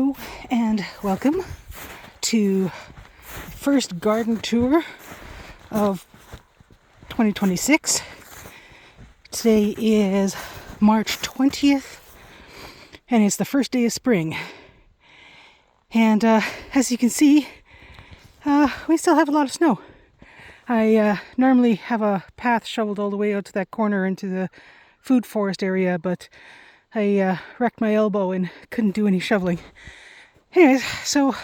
Hello and welcome to first garden tour of 2026. Today is March 20th and it's the first day of spring. And as you can see, we still have a lot of snow. I normally have a path shoveled all the way out to that corner into the food forest area, but I wrecked my elbow and couldn't do any shoveling. Anyways, so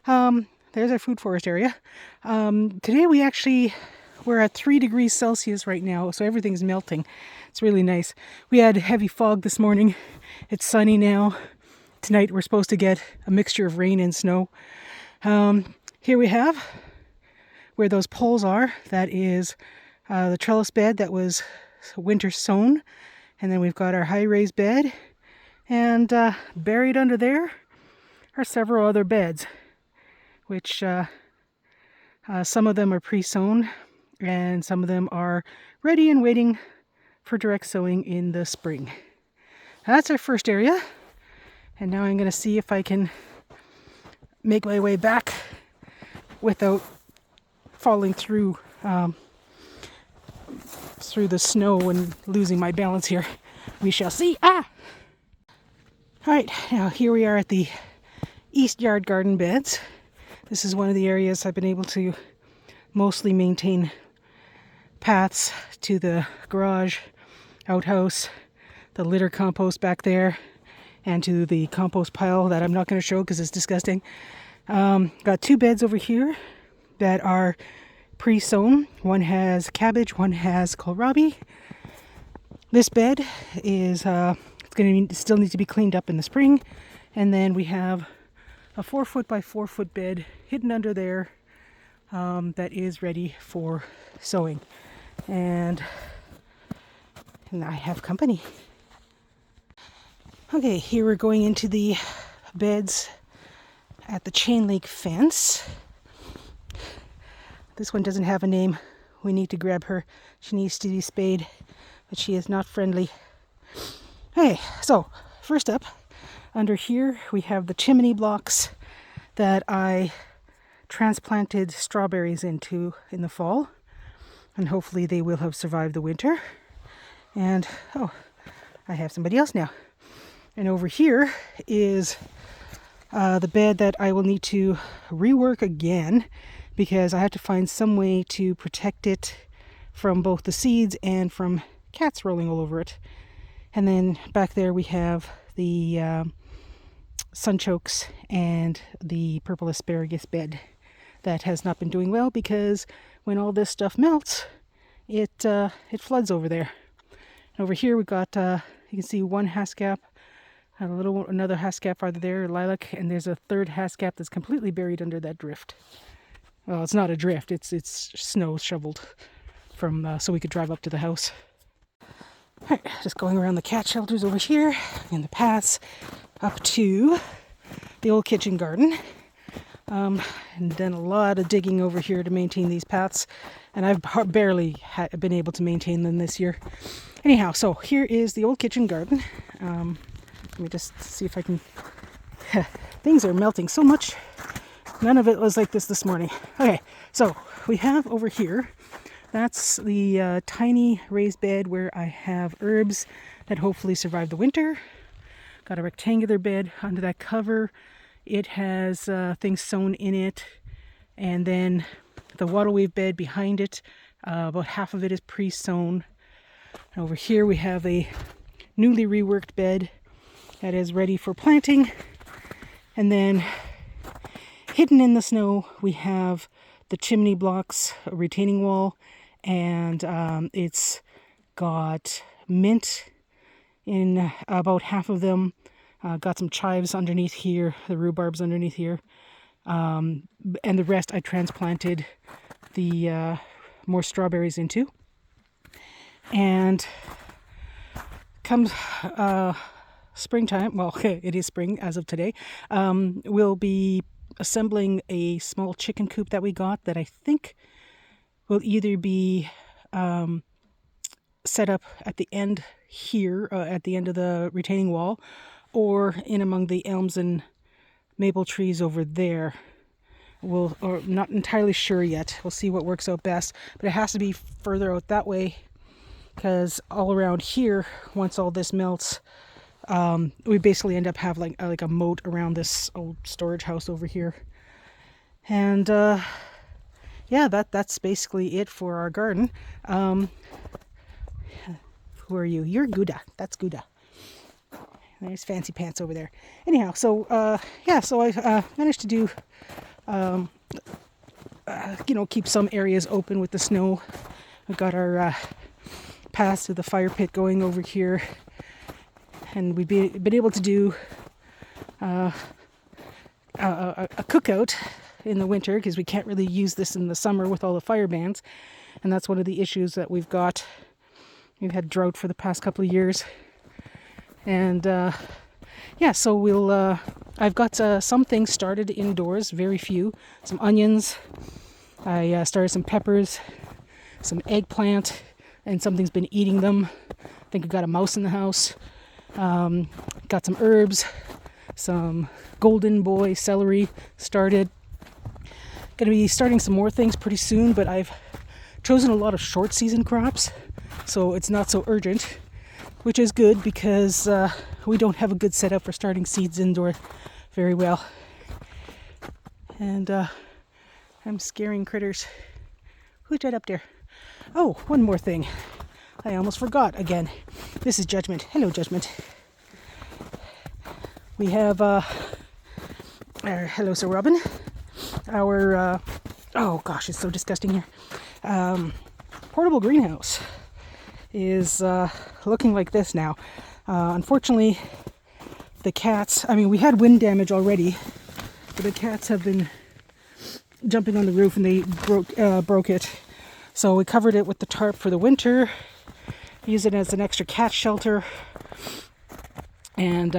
there's our food forest area. Today we're at 3 degrees Celsius right now, so everything's melting. It's really nice. We had heavy fog this morning. It's sunny now. Tonight we're supposed to get a mixture of rain and snow. Here we have where those poles are. That is the trellis bed that was winter sown. And then we've got our high raised bed, and buried under there are several other beds, which some of them are pre-sown and some of them are ready and waiting for direct sowing in the spring. That's our first area, and now I'm going to see if I can make my way back without falling through the snow and losing my balance here. We shall see. Alright, now here we are at the East Yard Garden beds. This is one of the areas I've been able to mostly maintain paths to the garage, outhouse, the litter compost back there, and to the compost pile that I'm not going to show because it's disgusting. Got 2 beds over here that are pre-sown. One has cabbage, one has kohlrabi. This bed is it's going to still need to be cleaned up in the spring. And then we have a 4-foot by 4-foot bed hidden under there that is ready for sowing. And I have company. Okay, here we're going into the beds at the chain link fence. This one doesn't have a name. We need to grab her. She needs to be spayed, but she is not friendly. Okay, so first up, under here we have the chimney blocks that I transplanted strawberries into in the fall, and hopefully they will have survived the winter. And I have somebody else now. And over here is the bed that I will need to rework again, because I have to find some way to protect it from both the seeds and from cats rolling all over it. And then back there we have the sunchokes and the purple asparagus bed that has not been doing well, because when all this stuff melts, it floods over there. And over here we've got, you can see one haskap, another haskap farther there, lilac, and there's a third haskap that's completely buried under that drift. Well, it's not a drift, it's snow shoveled from so we could drive up to the house. Alright, just going around the cat shelters over here and the paths up to the old kitchen garden. And done a lot of digging over here to maintain these paths, and I've barely been able to maintain them this year. Anyhow, so here is the old kitchen garden. Let me just see if I can... Things are melting so much. None of it was like this morning. Okay, so we have over here, that's the tiny raised bed where I have herbs that hopefully survive the winter. Got a rectangular bed under that cover. It has things sown in it. And then the wattle weave bed behind it, about half of it is pre-sown. Over here we have a newly reworked bed that is ready for planting. And then hidden in the snow, we have the chimney blocks, a retaining wall, and it's got mint in about half of them. Got some chives underneath here, the rhubarbs underneath here, and the rest I transplanted the more strawberries into. And comes springtime, well, it is spring as of today, we'll be assembling a small chicken coop that we got that I think will either be set up at the end here, at the end of the retaining wall, or in among the elms and maple trees over there. Or not entirely sure yet. We'll see what works out best. But it has to be further out that way, because all around here, once all this melts, we basically end up having like a moat around this old storage house over here. And yeah, that's basically it for our garden. Who are you? You're Gouda. That's Gouda. There's Fancy Pants over there. Anyhow, so yeah, so I managed to do, keep some areas open with the snow. We've got our paths to the fire pit going over here, and we've been able to do a cookout in the winter, because we can't really use this in the summer with all the fire bans, and that's one of the issues that we've got. We've had drought for the past couple of years, and yeah, so we'll I've got some things started indoors, very few. Some onions, I started some peppers, some eggplant, and something's been eating them. I think I got a mouse in the house. Got some herbs, some golden boy celery started. Gonna be starting some more things pretty soon, but I've chosen a lot of short season crops, so it's not so urgent, which is good, because we don't have a good setup for starting seeds indoor very well. And I'm scaring critters. Who's that up there? Oh, one more thing. I almost forgot again. This is Judgment. Hello, Judgment. We have hello, Sir Robin. Our oh gosh, it's so disgusting here. Portable greenhouse is looking like this now. Unfortunately, the cats, we had wind damage already, but the cats have been jumping on the roof, and they broke it. So we covered it with the tarp for the winter, use it as an extra cat shelter, and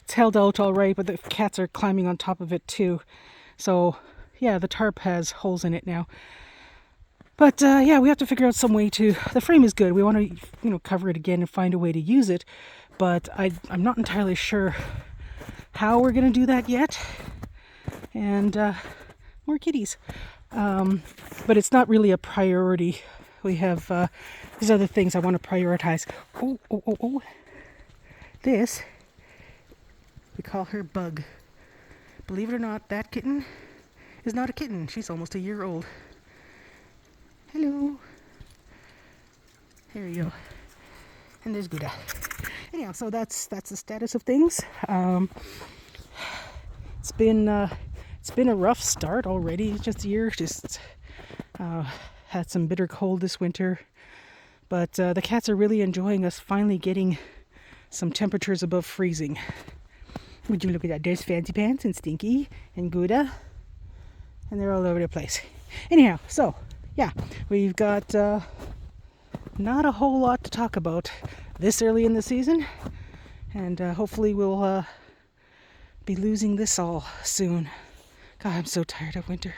it's held out all right, but the cats are climbing on top of it too. So yeah, the tarp has holes in it now. But yeah, we have to figure out some way to, the frame is good. We want to, cover it again and find a way to use it. But I'm not entirely sure how we're going to do that yet. And more kitties. But it's not really a priority. We have these other things I want to prioritize. Oh. This, we call her Bug. Believe it or not, that kitten is not a kitten. She's almost a year old. Hello. There you go. And there's Gouda. Anyhow, so that's the status of things. It's been a rough start already. Just year, had some bitter cold this winter, but the cats are really enjoying us finally getting some temperatures above freezing. Would you look at that? There's Fancy Pants and Stinky and Gouda, and they're all over the place. Anyhow, so yeah, we've got not a whole lot to talk about this early in the season, and hopefully we'll be losing this all soon. God, I'm so tired of winter.